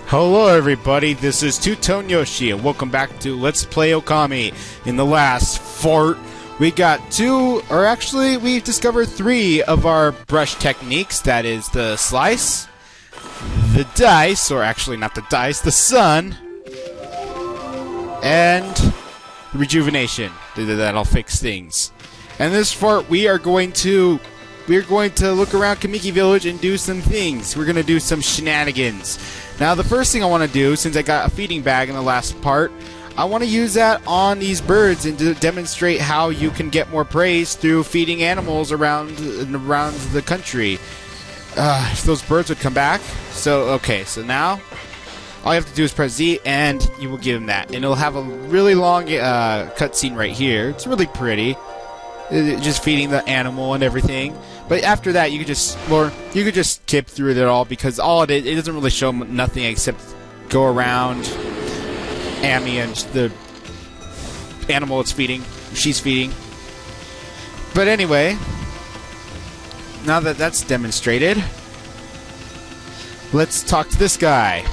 Hello everybody, this is Two-Tone Yoshi, and welcome back to Let's Play Okami. In the last fart, we got we've discovered 3 of our brush techniques. That is the slice, the dice, or actually not the dice, the sun, and rejuvenation. That'll fix things. And this fart, we are going to look around Kamiki Village and do some things. We're going to do some shenanigans. Now, the first thing I want to do, since I got a feeding bag in the last part, I want to use that on these birds and to demonstrate how you can get more praise through feeding animals around the country. If those birds would come back. So now all you have to do is press Z and you will give them that. And it'll have a really long cutscene right here. It's really pretty. Just feeding the animal and everything. But after that, you could just skip through it all, because it doesn't really show nothing except go around Amy and the animal she's feeding. But anyway, now that that's demonstrated, let's talk to this guy.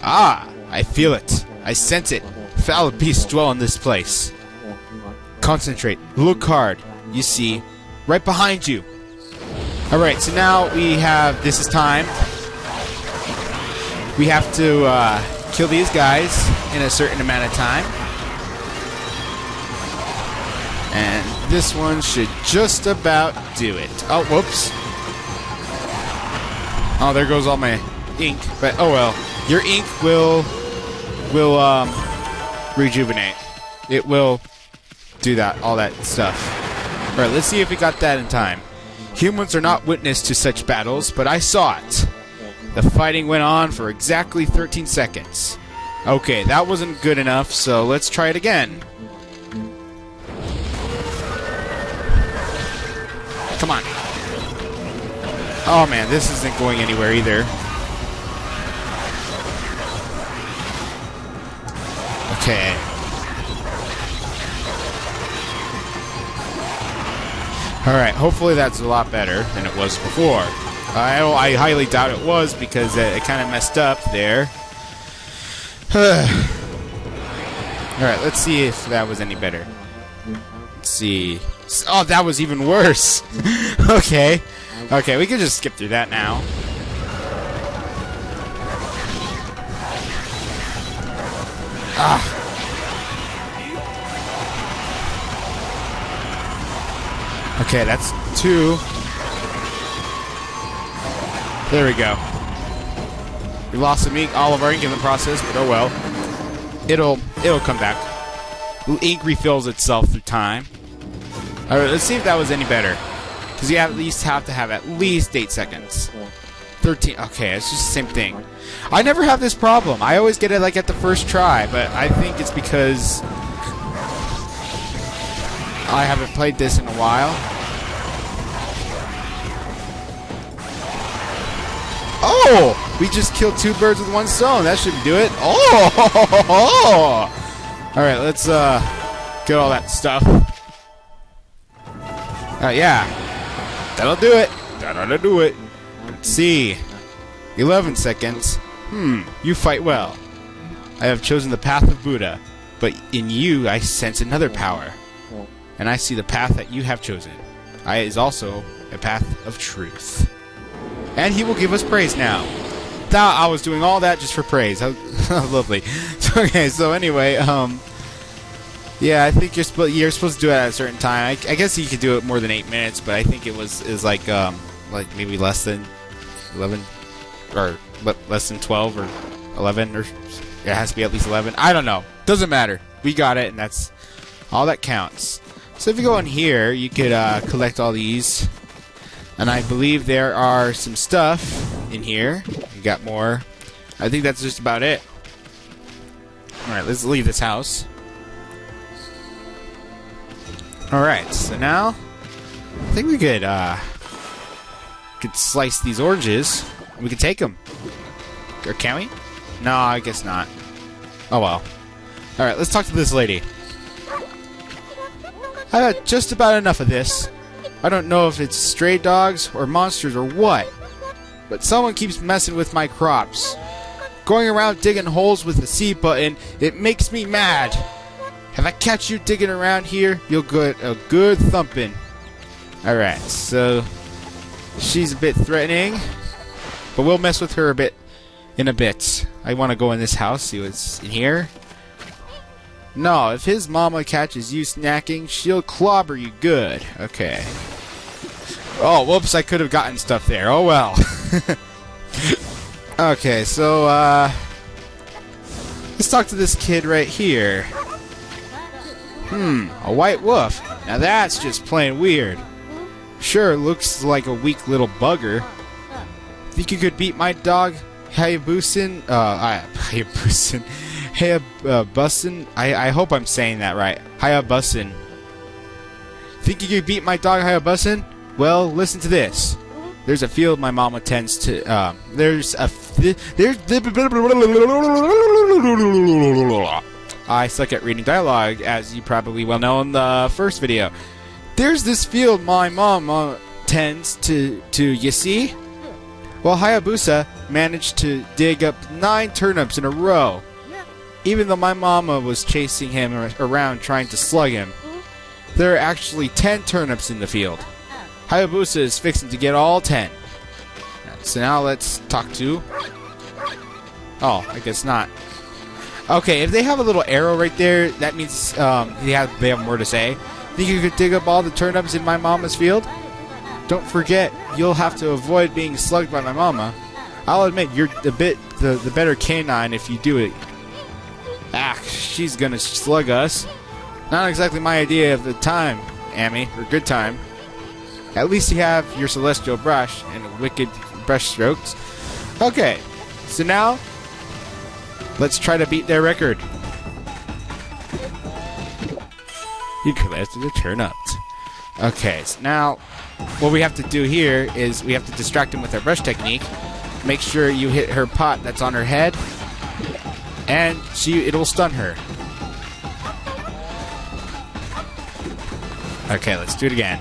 Ah, I feel it. I sense it. Foul beasts dwell in this place. Concentrate. Look hard. You see, right behind you. Alright, so now this is time. We have to kill these guys in a certain amount of time. And this one should just about do it. Oh, whoops. Oh, there goes all my ink. But, oh well. Your ink will rejuvenate. It will do all that stuff. Alright, let's see if we got that in time. Humans are not witness to such battles, but I saw it. The fighting went on for exactly 13 seconds. Okay, that wasn't good enough, so let's try it again. Come on. Oh man, this isn't going anywhere either. Okay. Alright, hopefully that's a lot better than it was before. I highly doubt it was, because it kind of messed up there. Alright, let's see if that was any better. Let's see. Oh, that was even worse! Okay, we can just skip through that now. Ah! Okay, that's 2. There we go. We lost all of our ink in the process, but oh well. It'll come back. Ink refills itself through time. Alright, let's see if that was any better. Because you at least have to have at least 8 seconds. 13. Okay, it's just the same thing. I never have this problem. I always get it like at the first try, but I think it's because I haven't played this in a while. Oh! We just killed 2 birds with 1 stone. That should do it. Oh! Alright, let's get all that stuff. Yeah. That'll do it. That'll do it. Let's see. 11 seconds. You fight well. I have chosen the path of Buddha, but in you I sense another power. And I see the path that you have chosen. Is also a path of truth. And he will give us praise now. I was doing all that just for praise. How lovely. Okay, so anyway, yeah, I think you're supposed to do it at a certain time. I guess you could do it more than 8 minutes, but I think it was like maybe less than 11, or less than 12 or 11, or it has to be at least 11. I don't know. Doesn't matter. We got it, and that's all that counts. So if you go in here, you could collect all these. And I believe there are some stuff in here. You got more. I think that's just about it. Alright, let's leave this house. Alright, so now I think we could slice these oranges. We could take them. Or can we? No, I guess not. Oh well. Alright, let's talk to this lady. I got just about enough of this. I don't know if it's stray dogs or monsters or what, but someone keeps messing with my crops. Going around digging holes with the C button, it makes me mad. If I catch you digging around here, you'll get a good thumping. Alright, so she's a bit threatening, but we'll mess with her a bit in a bit. I want to go in this house, see what's in here. No, if his mama catches you snacking, she'll clobber you good. Okay. Oh, whoops, I could have gotten stuff there. Oh well. Okay, so, let's talk to this kid right here. A white wolf. Now that's just plain weird. Sure, looks like a weak little bugger. Think you could beat my dog, Hayabusan? Hayabusan. Hayabusan? I hope I'm saying that right. Hayabusan. Think you could beat my dog, Hayabusan? Well, listen to this. There's a field my mama tends to, I suck at reading dialogue, as you probably well know in the first video. There's this field my mom tends to, you see? Well, Hayabusa managed to dig up 9 turnips in a row. Even though my mama was chasing him around trying to slug him, there are actually 10 turnips in the field. Hayabusa is fixing to get all 10. So now let's talk to... Oh, I guess not. Okay, if they have a little arrow right there, that means they have more to say. Think you could dig up all the turnips in my mama's field? Don't forget, you'll have to avoid being slugged by my mama. I'll admit, you're the better canine if you do it. Ah, she's gonna slug us. Not exactly my idea of the time, Amy, or good time. At least you have your celestial brush and wicked brush strokes. Okay, so now let's try to beat their record. You collected the turnips. Okay, so now what we have to do here is we have to distract him with our brush technique. Make sure you hit her pot that's on her head, and it'll stun her. Okay, let's do it again.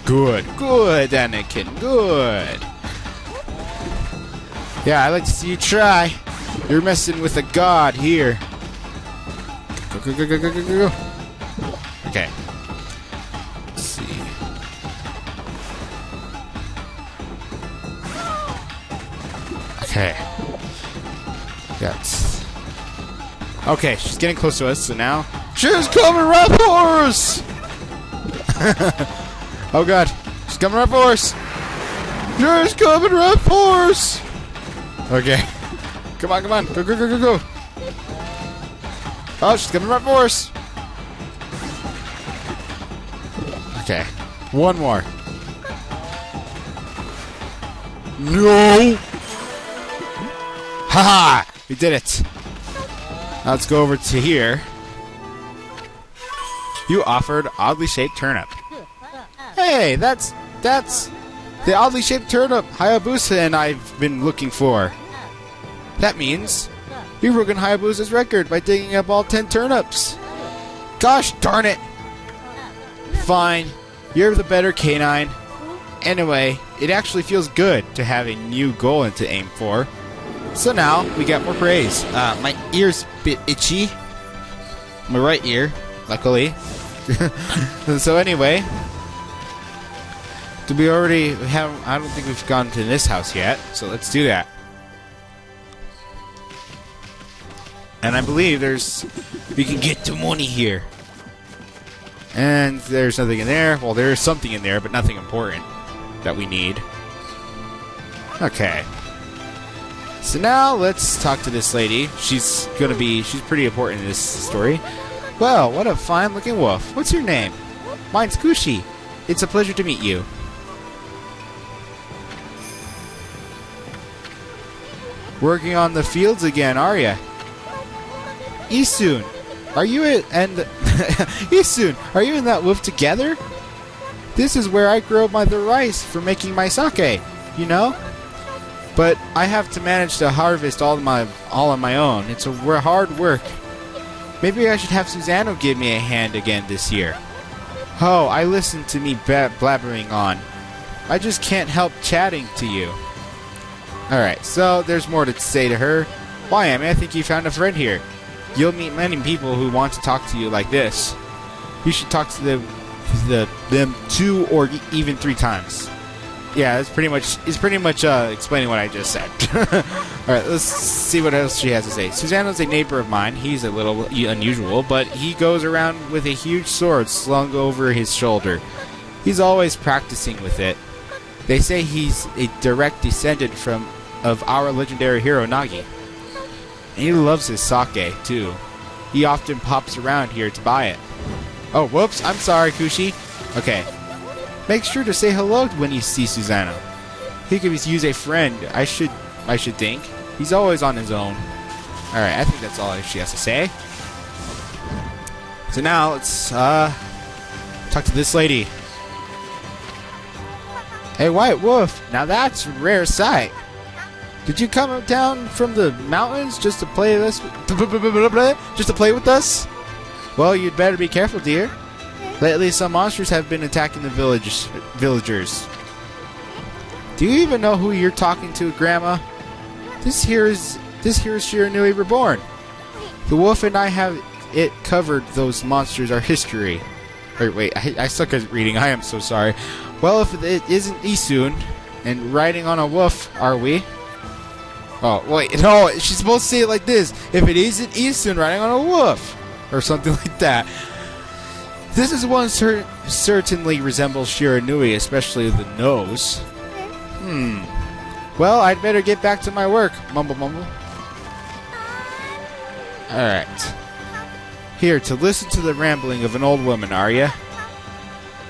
Good, Anakin, good. Yeah, I like to see you try. You're messing with a god here. Go. Okay. Let's see. Okay. Okay, she's getting close to us, so now... She's coming right for us! Oh god, she's coming right for us! She's coming right for us! Okay. Come on, go. Oh, she's coming right for us! Okay. One more. No! Haha! We did it! Now let's go over to here. You offered oddly shaped turnip. Hey, that's the oddly shaped turnip Hayabusa and I've been looking for. That means you broken Hayabusa's record by digging up all 10 turnips. Gosh darn it! Fine, you're the better canine. Anyway, it actually feels good to have a new goal to aim for. So now, we got more praise. My ear's a bit itchy. My right ear, luckily. So anyway, I don't think we've gone to this house yet, so let's do that. And I believe we can get the money here. And there's nothing in there. Well, there is something in there, but nothing important that we need. Okay. So now let's talk to this lady. She's pretty important in this story. Well, what a fine looking wolf. What's your name? Mine's Kushi. It's a pleasure to meet you. Working on the fields again, are ya? Isun, are you Isun, are you and that wolf together? This is where I grow the rice for making my sake, you know? But I have to manage to harvest all on my own. It's hard work. Maybe I should have Susanoo give me a hand again this year. Oh, I listen to me blabbering on. I just can't help chatting to you. Alright, so there's more to say to her. Why, Amy, I think you found a friend here. You'll meet many people who want to talk to you like this. You should talk to them 2 or even 3 times. Yeah, it's pretty much explaining what I just said. Alright, let's see what else she has to say. Susanna's a neighbor of mine. He's a little unusual, but he goes around with a huge sword slung over his shoulder. He's always practicing with it. They say he's a direct descendant of our legendary hero Nagi. And he loves his sake, too. He often pops around here to buy it. Oh, whoops, I'm sorry, Kushi. Okay. Make sure to say hello when you see Susanna. He could use a friend, I should think. He's always on his own. Alright, I think that's all she has to say. So now, let's talk to this lady. Hey, White Wolf, now that's a rare sight. Did you come down from the mountains just to play with us? Well, you'd better be careful, dear. Lately, some monsters have been attacking the villagers. Do you even know who you're talking to, Grandma? This here is Shiranui Reborn. The wolf and I have it covered. Those monsters are history. Wait, I suck at reading. I am so sorry. Well, if it isn't Isun, and riding on a wolf, are we? Oh, wait, no, she's supposed to say it like this. If it isn't Isun riding on a wolf, or something like that. This is one certainly resembles Shiranui, especially the nose. Well, I'd better get back to my work. Mumble, mumble. Alright. Here, to listen to the rambling of an old woman, are ya?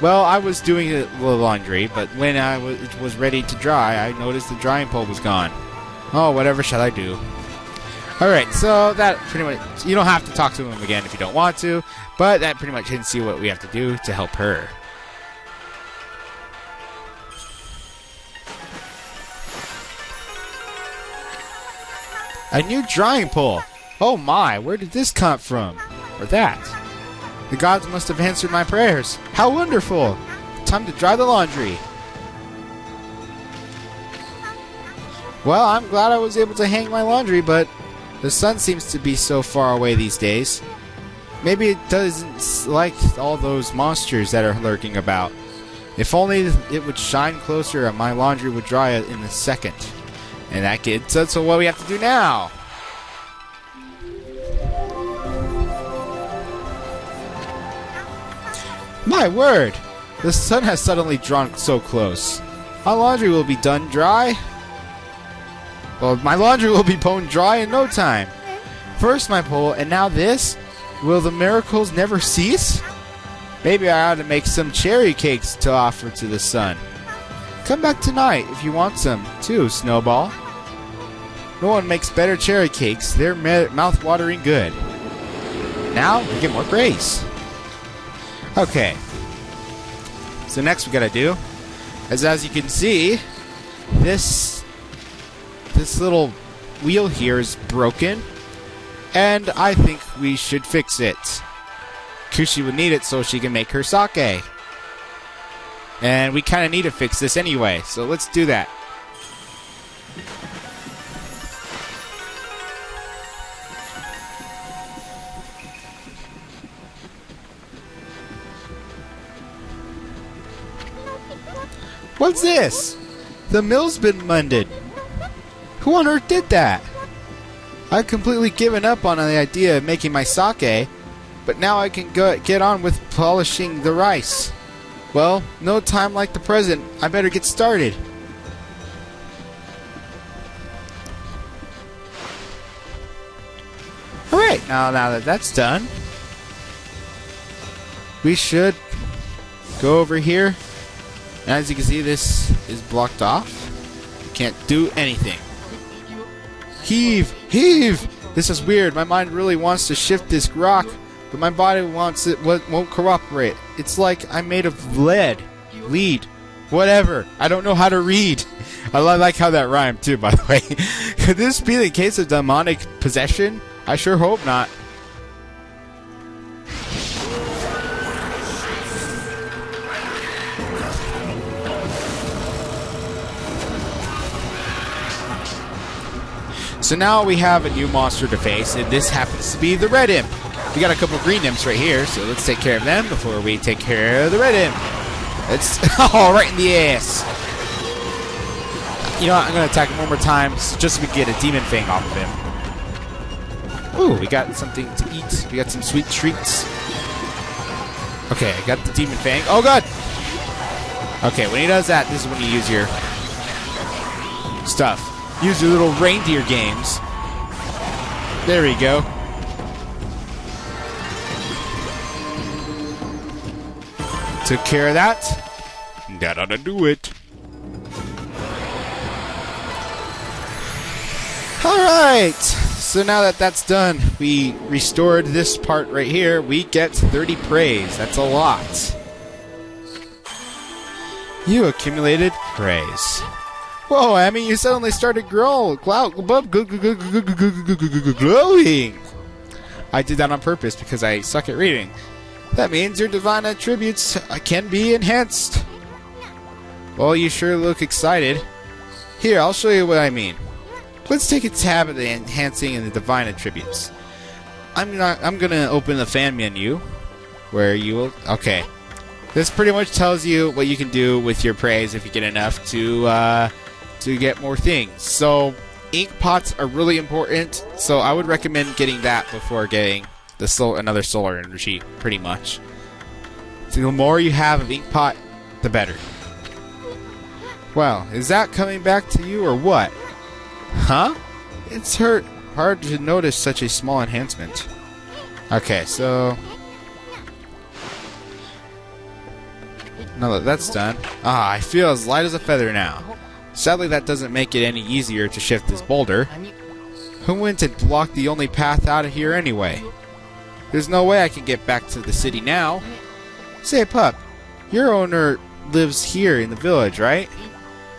Well, I was doing the laundry, but when it was ready to dry, I noticed the drying pole was gone. Oh, whatever shall I do? Alright, so that pretty much... You don't have to talk to him again if you don't want to, but that pretty much hints you what we have to do to help her. A new drying pole! Oh my, where did this come from? Or that? The gods must have answered my prayers. How wonderful! Time to dry the laundry. Well, I'm glad I was able to hang my laundry, but the sun seems to be so far away these days. Maybe it doesn't like all those monsters that are lurking about. If only it would shine closer and my laundry would dry in a second. And that gets us to what we have to do now. My word! The sun has suddenly drawn so close. My laundry will be done dry. Well, my laundry will be bone dry in no time. First my pole, and now this? Will the miracles never cease? Maybe I ought to make some cherry cakes to offer to the sun. Come back tonight if you want some, too, Snowball. No one makes better cherry cakes. They're mouth-watering good. Now, we get more praise. Okay. So next we gotta do, as you can see, this little wheel here is broken, and I think we should fix it. Kushi would need it so she can make her sake. And we kind of need to fix this anyway, so let's do that. What's this? The mill's been mended. Who on earth did that? I've completely given up on the idea of making my sake, but now I can get on with polishing the rice. Well, no time like the present. I better get started. Alright, now that that's done, we should go over here. And as you can see, this is blocked off. You can't do anything. Heave! Heave! This is weird. My mind really wants to shift this rock, but my body wants it won't cooperate. It's like I'm made of lead. Whatever. I don't know how to read. I like how that rhymed too, by the way. Could this be the case of demonic possession? I sure hope not. So now we have a new monster to face, and this happens to be the red imp. We got a couple green imps right here, so let's take care of them before we take care of the red imp. It's oh, right in the ass. You know what? I'm gonna attack him one more time, just so we can get a demon fang off of him. Ooh, we got something to eat. We got some sweet treats. Okay, I got the demon fang. Oh god! Okay, when he does that, this is when you use your stuff. Use your little reindeer games. There we go. Took care of that. That ought to do it. Alright. So now that that's done, we restored this part right here. We get 30 praise. That's a lot. You accumulated praise. Whoa, Amy, you suddenly started glowing. I did that on purpose because I suck at reading. That means your divine attributes can be enhanced. Well, you sure look excited. Here, I'll show you what I mean. Let's take a tab at the enhancing and the divine attributes. I'm gonna open the fan menu where you will. Okay, this pretty much tells you what you can do with your praise if you get enough to get more things. So ink pots are really important. So I would recommend getting that before getting the another solar energy. Pretty much. So the more you have of ink pot, the better. Well, is that coming back to you or what? Huh? It's hard to notice such a small enhancement. Okay, so now that that's done, I feel as light as a feather now. Sadly, that doesn't make it any easier to shift this boulder. Who went and blocked the only path out of here anyway? There's no way I can get back to the city now. Say, pup, your owner lives here in the village, right?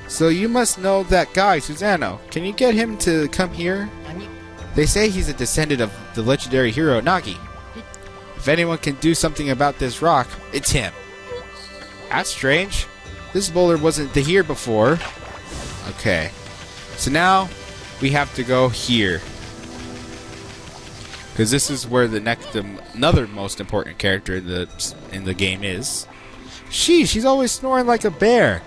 So you must know that guy, Susano. Can you get him to come here? They say he's a descendant of the legendary hero Nagi. If anyone can do something about this rock, it's him. That's strange. This boulder wasn't here before. Okay. So now we have to go here. Because this is where another most important character in the game is. She's always snoring like a bear.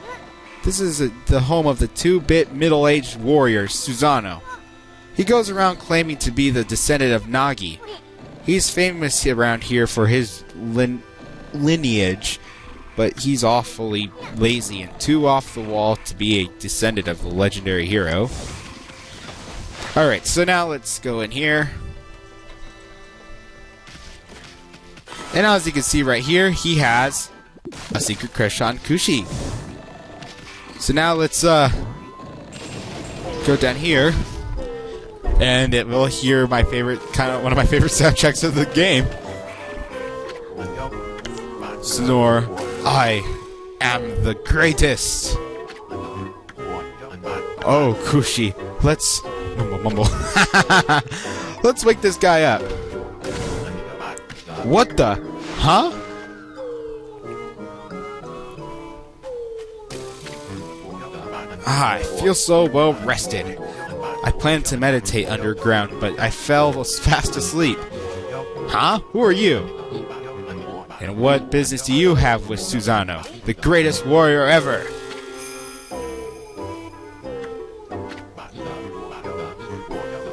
This is the home of the 2-bit middle-aged warrior, Susano. He goes around claiming to be the descendant of Nagi. He's famous around here for his lineage, but he's awfully lazy and too off the wall to be a descendant of the legendary hero. Alright, so now let's go in here. And as you can see right here, he has a secret crush on Kushi. So now let's go down here, and it will hear my favorite, one of my favorite soundtracks of the game. Snore, I am the greatest. Oh, Kushi, let's mumble. Let's wake this guy up. What the? Huh? I feel so well rested. I planned to meditate underground, but I fell fast asleep. Huh? Who are you? And what business do you have with Susano, the greatest warrior ever?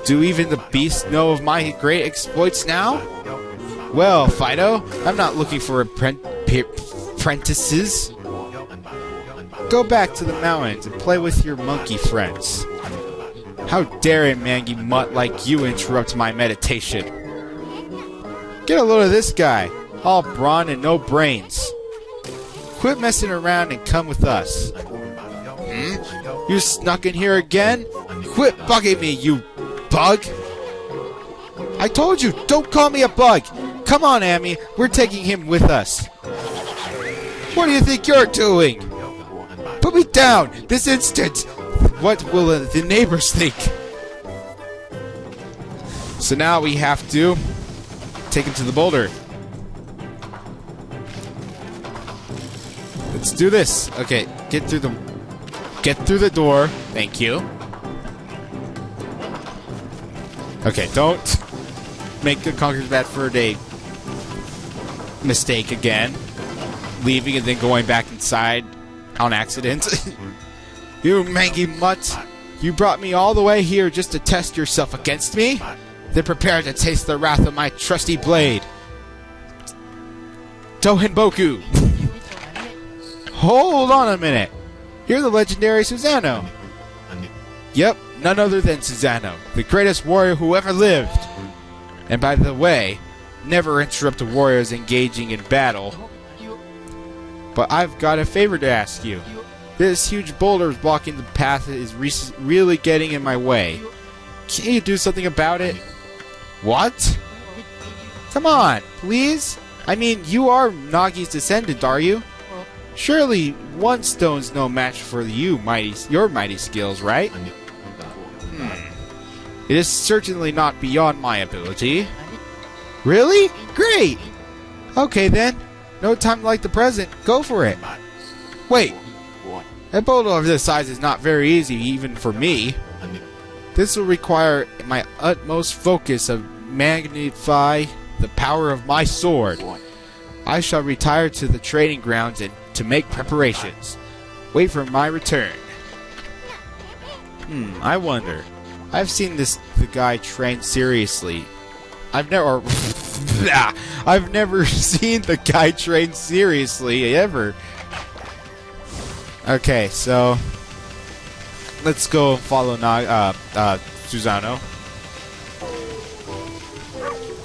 Do even the beasts know of my great exploits now? Well, Fido, I'm not looking for apprentices. Go back to the mountains and play with your monkey friends. How dare a mangy mutt like you interrupt my meditation? Get a load of this guy, all brawn and no brains. Quit messing around and come with us. You snuck in here again? Quit bugging me, you bug! I told you, don't call me a bug! Come on, Amy, we're taking him with us. What do you think you're doing? Put me down, this instant! What will the neighbors think? So now we have to take him to the boulder. Let's do this. Okay, get through the door. Thank you. Okay, don't make the Conqueror's Bad Fur Day mistake again. Leaving and then going back inside on accident. You mangy mutt! You brought me all the way here just to test yourself against me? Then prepare to taste the wrath of my trusty blade. Tohenboku! Hold on a minute! You're the legendary Susanoo! Yep, none other than Susanoo, the greatest warrior who ever lived! And by the way, never interrupt a warriors engaging in battle. But I've got a favor to ask you. This huge boulder is blocking the path is really getting in my way. Can't you do something about it? What? Come on, please? I mean, you are Nagi's descendant, are you? Surely one stone's no match for your mighty skills, right? It is certainly not beyond my ability. Really? Great! Okay then. No time like the present. Go for it. Wait. A boulder of this size is not very easy, even for me. This will require my utmost focus of magnify the power of my sword. I shall retire to the training grounds and to make preparations. Wait for my return. I wonder. I've seen the guy train seriously. I've never seen the guy train seriously ever. Okay, so let's go follow Susanoo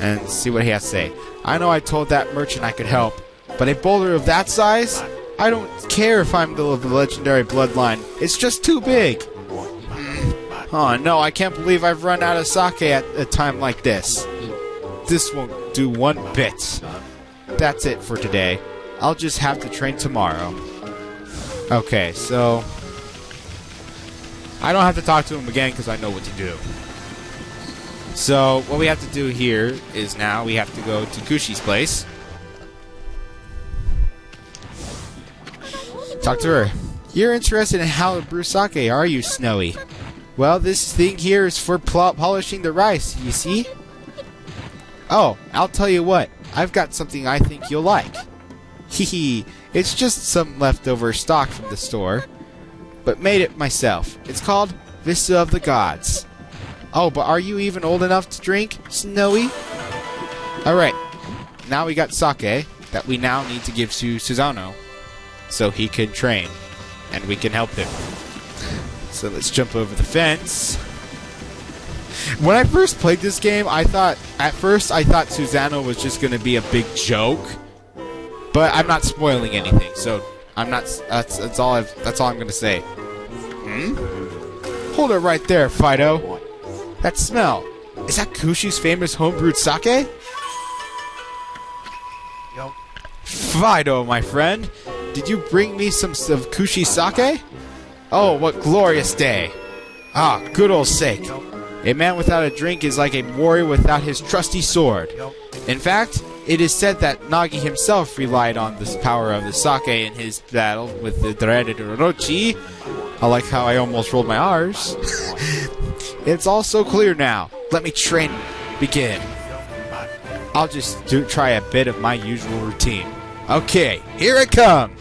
and see what he has to say. I know I told that merchant I could help, but a boulder of that size? I don't care if I'm the legendary bloodline. It's just too big. Oh no, I can't believe I've run out of sake at a time like this. This won't do one bit. That's it for today. I'll just have to train tomorrow. Okay, so I don't have to talk to him again because I know what to do. So what we have to do here is now we have to go to Kushi's place. Talk to her. You're interested in how to brew sake, are you, Snowy? Well, this thing here is for polishing the rice, you see? Oh, I'll tell you what. I've got something I think you'll like. Hehe, it's just some leftover stock from the store, but made it myself. It's called Vista of the Gods. Oh, but are you even old enough to drink, Snowy? Alright, now we got sake that we now need to give to Susanoo so he can train, and we can help him. So let's jump over the fence. When I first played this game, at first I thought Susanoo was just going to be a big joke. But I'm not spoiling anything, so I'm not. That's all I'm going to say. Hold it right there, Fido. That smell. Is that Kushi's famous homebrewed sake? Fido, my friend, did you bring me some of Kushi's sake? Oh, what glorious day! Ah, good old sake. A man without a drink is like a warrior without his trusty sword. In fact, it is said that Nagi himself relied on the power of the sake in his battle with the dreaded Orochi. I like how I almost rolled my R's. It's all so clear now. Let me begin. I'll just try a bit of my usual routine. Okay, here it comes!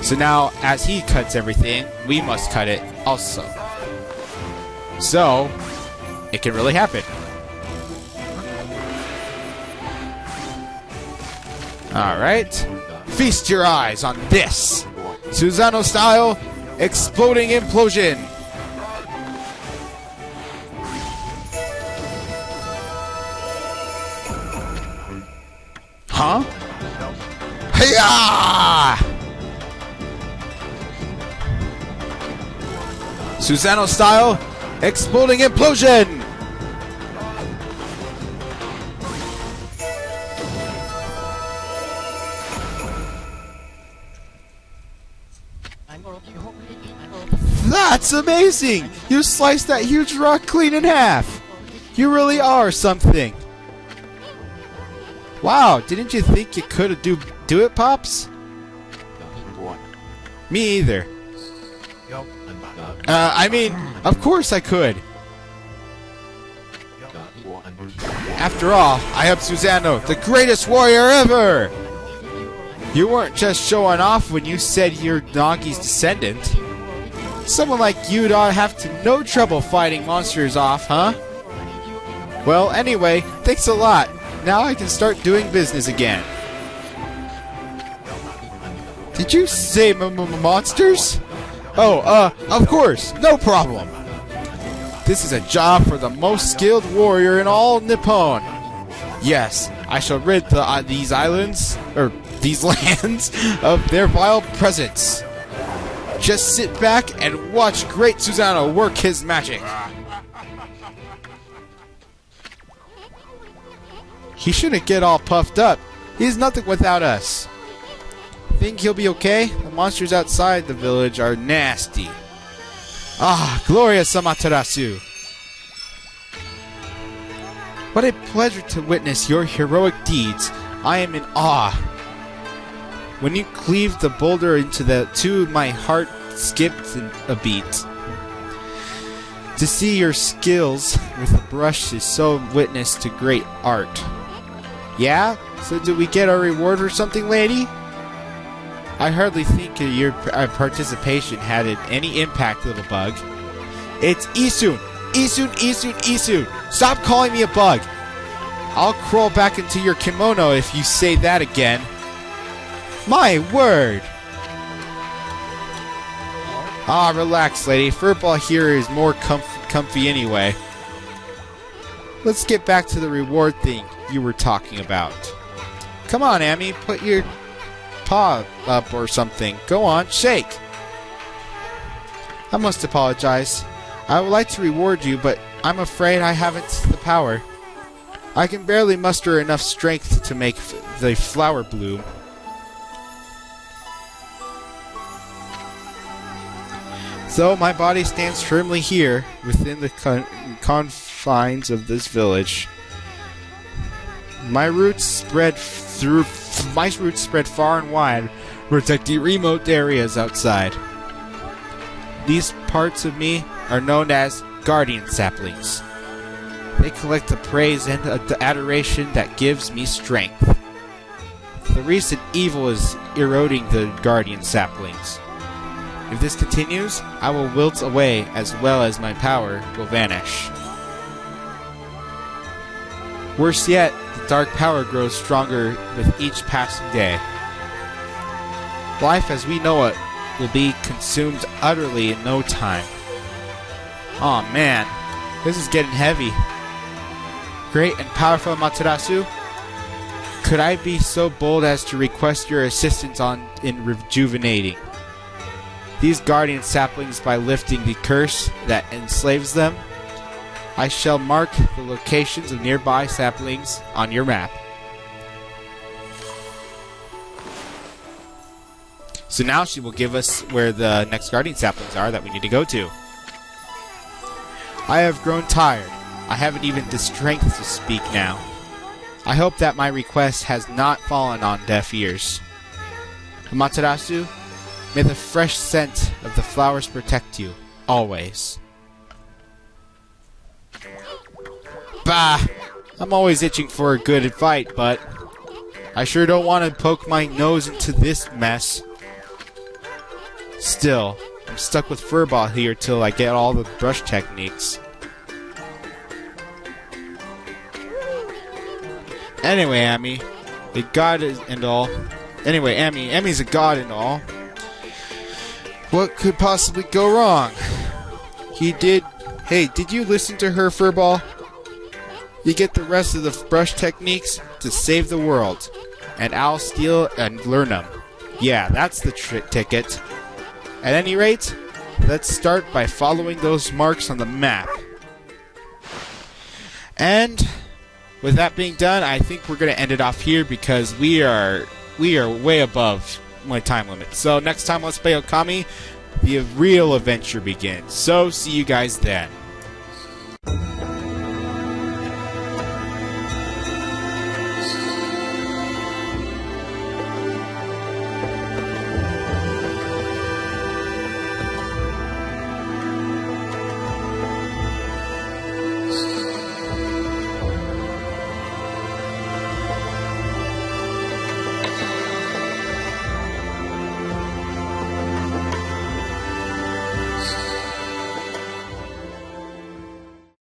So now, as he cuts everything, we must cut it also. So, it can really happen. Alright. Feast your eyes on this! Susanoo style, exploding implosion! Huh? Hiya! Susanoo style, exploding implosion! That's amazing! You sliced that huge rock clean in half! You really are something! Wow, didn't you think you could do it, Pops? Me either. I mean, of course I could. After all, I am Susanoo, the greatest warrior ever! You weren't just showing off when you said you're Nagi's descendant. Someone like you'd have no trouble fighting monsters off, huh? Well, anyway, thanks a lot. Now I can start doing business again. Did you say monsters? Oh, of course, no problem. This is a job for the most skilled warrior in all Nippon. Yes, I shall rid these islands, or these lands, of their vile presence. Just sit back and watch great Susanoo work his magic. He shouldn't get all puffed up. He's nothing without us. Think he'll be okay? The monsters outside the village are nasty. Ah, glorious Amaterasu! What a pleasure to witness your heroic deeds. I am in awe. When you cleaved the boulder into the two, my heart skipped a beat. To see your skills with the brush is so witness to great art. Yeah? So did we get our reward or something, lady? I hardly think your participation had any impact, little bug. It's Isun! Isun, Isun, Isun! Stop calling me a bug! I'll crawl back into your kimono if you say that again. My word! Ah, relax, lady. Furball here is more comfy anyway. Let's get back to the reward thing you were talking about. Come on, Amy, put your paw up or something. Go on, shake! I must apologize. I would like to reward you, but I'm afraid I haven't the power. I can barely muster enough strength to make the flower bloom. So my body stands firmly here, within the confines of this village. My roots spread far and wide, protecting remote areas outside. These parts of me are known as guardian saplings. They collect the praise and the adoration that gives me strength. The recent evil is eroding the guardian saplings. If this continues, I will wilt away as well as my power will vanish. Worse yet, the dark power grows stronger with each passing day. Life as we know it will be consumed utterly in no time. Aw, man, this is getting heavy. Great and powerful Amaterasu, could I be so bold as to request your assistance in rejuvenating these guardian saplings by lifting the curse that enslaves them? I shall mark the locations of nearby saplings on your map. So now she will give us where the next guardian saplings are that we need to go to. I have grown tired. I haven't even the strength to speak now. I hope that my request has not fallen on deaf ears. Amaterasu, may the fresh scent of the flowers protect you, always. Bah! I'm always itching for a good fight, but I sure don't want to poke my nose into this mess. Still, I'm stuck with Furball here till I get all the brush techniques. Anyway, Amy, a god and all. Anyway, Amy's a god and all. What could possibly go wrong? Hey, did you listen to her, Furball? You get the rest of the brush techniques to save the world, and I'll steal and learn them. Yeah, that's the ticket. At any rate, let's start by following those marks on the map. And with that being done, I think we're going to end it off here because we are way above my time limit. So next time, let's play Okami. The real adventure begins. So see you guys then.